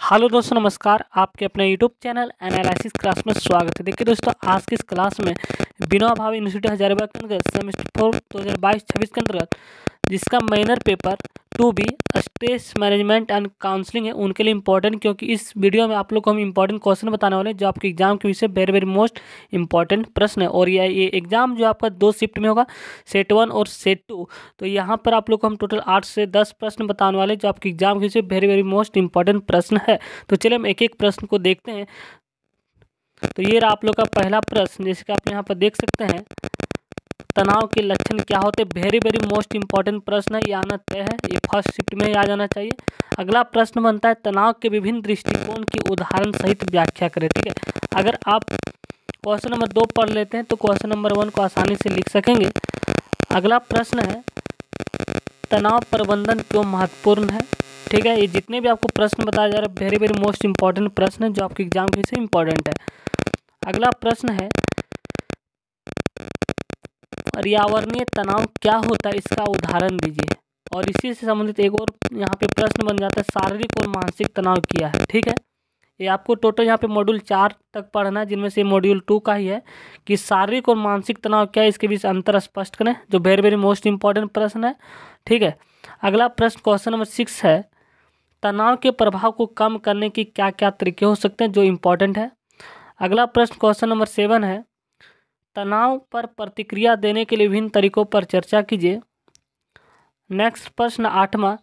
Hello दोस्तों, नमस्कार। आपके अपने यूट्यूब चैनल एनालिसिस क्लास में स्वागत है। देखिए दोस्तों, आज की इस क्लास में विनोबा भावे यूनिवर्सिटी हजारीबाग के अंतर्गत सेमेस्टर 4 2022-26 के अंतर्गत जिसका minor paper 2B stress management and counselling है, उनके लिए इंपॉर्टेंट, क्योंकि इस वीडियो में आप लोग को हम इंपॉर्टेंट क्वेश्चन बताने वाले हैं जो आपके एग्जाम के विषय वेरी वेरी मोस्ट इंपॉर्टेंट प्रश्न है। और ये एग्जाम जो आपका 2 शिफ्ट में होगा, सेट 1 और सेट 2। तो यहाँ पर आप लोग को हम टोटल 8 से 10 प्रश्न बताने वाले हैं जो आपके एग्जाम के विषय वेरी वेरी मोस्ट इंपॉर्टेंट प्रश्न है। तो चलिए हम एक एक प्रश्न को देखते हैं। तो ये रहा आप लोग का पहला प्रश्न, जैसे कि आप यहाँ पर देख सकते हैं, तनाव के लक्षण क्या होते हैं। वेरी वेरी मोस्ट इंपॉर्टेंट प्रश्न है, ये आना तय है, ये फर्स्ट शिफ्ट में ही आ जाना चाहिए। अगला प्रश्न बनता है, तनाव के विभिन्न दृष्टिकोण की उदाहरण सहित व्याख्या करें। ठीक है, अगर आप क्वेश्चन नंबर 2 पढ़ लेते हैं तो क्वेश्चन नंबर 1 को आसानी से लिख सकेंगे। अगला प्रश्न है, तनाव प्रबंधन क्यों महत्वपूर्ण है। ठीक है, ये जितने भी आपको प्रश्न बताया जा रहा है वेरी वेरी मोस्ट इंपॉर्टेंट प्रश्न है जो आपके एग्जाम के लिए इंपॉर्टेंट है। अगला प्रश्न है, पर्यावरणीय तनाव क्या होता है, इसका उदाहरण दीजिए। और इसी से संबंधित एक और यहाँ पे प्रश्न बन जाता है, शारीरिक और मानसिक तनाव क्या है। ठीक है, ये आपको टोटल यहाँ पे मॉड्यूल 4 तक पढ़ना है, जिनमें से मॉड्यूल 2 का ही है कि शारीरिक और मानसिक तनाव क्या है, इसके बीच अंतर स्पष्ट करें, जो वेरी वेरी मोस्ट इंपॉर्टेंट प्रश्न है। ठीक है, अगला प्रश्न क्वेश्चन नंबर 6 है, तनाव के प्रभाव को कम करने की क्या क्या तरीके हो सकते हैं, जो इम्पोर्टेंट है। अगला प्रश्न क्वेश्चन नंबर 7 है, तनाव पर प्रतिक्रिया देने के लिए विभिन्न तरीकों पर चर्चा कीजिए। नेक्स्ट प्रश्न 8वां,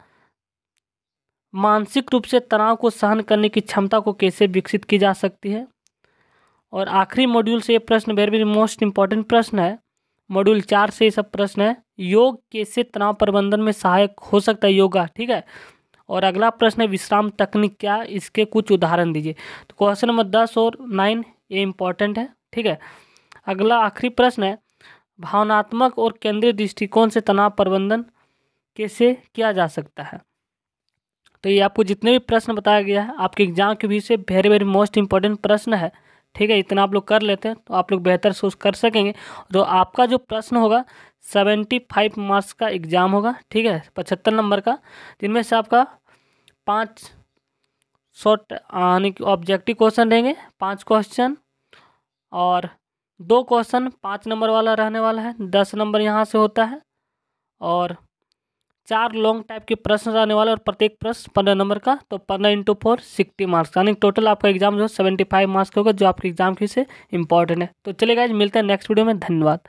मानसिक रूप से तनाव को सहन करने की क्षमता को कैसे विकसित की जा सकती है। और आखिरी मॉड्यूल से ये प्रश्न वेरी वेरी मोस्ट इंपॉर्टेंट प्रश्न है, मॉड्यूल 4 से ये सब प्रश्न है, योग कैसे तनाव प्रबंधन में सहायक हो सकता है, योगा। ठीक है, और अगला प्रश्न है, विश्राम तकनीक क्या, इसके कुछ उदाहरण दीजिए। तो क्वेश्चन नंबर 10 और 9 ये इंपॉर्टेंट है। ठीक है, अगला आखिरी प्रश्न है, भावनात्मक और केंद्रीय दृष्टिकोण से तनाव प्रबंधन कैसे किया जा सकता है। तो ये आपको जितने भी प्रश्न बताया गया है आपके एग्जाम के भी से वेरी वेरी मोस्ट इंपॉर्टेंट प्रश्न है। ठीक है, इतना आप लोग कर लेते हैं तो आप लोग बेहतर सोच कर सकेंगे। तो आपका जो प्रश्न होगा 75 मार्क्स का एग्जाम होगा। ठीक है, 75 नंबर का, जिनमें से आपका 5 शॉर्ट यानी कि ऑब्जेक्टिव क्वेश्चन रहेंगे, 5 क्वेश्चन, और 2 क्वेश्चन 5 नंबर वाला रहने वाला है, 10 नंबर यहाँ से होता है, और 4 लॉन्ग टाइप के प्रश्न रहने वाले, और प्रत्येक प्रश्न 15 नंबर का। तो 15 × 4 60 मार्क्स, यानी टोटल आपका एग्जाम जो 75 मार्क्स का होगा, जो आपके एग्जाम की से इंपॉर्टेंट है। तो चलिए गाइस, मिलते हैं नेक्स्ट वीडियो में। धन्यवाद।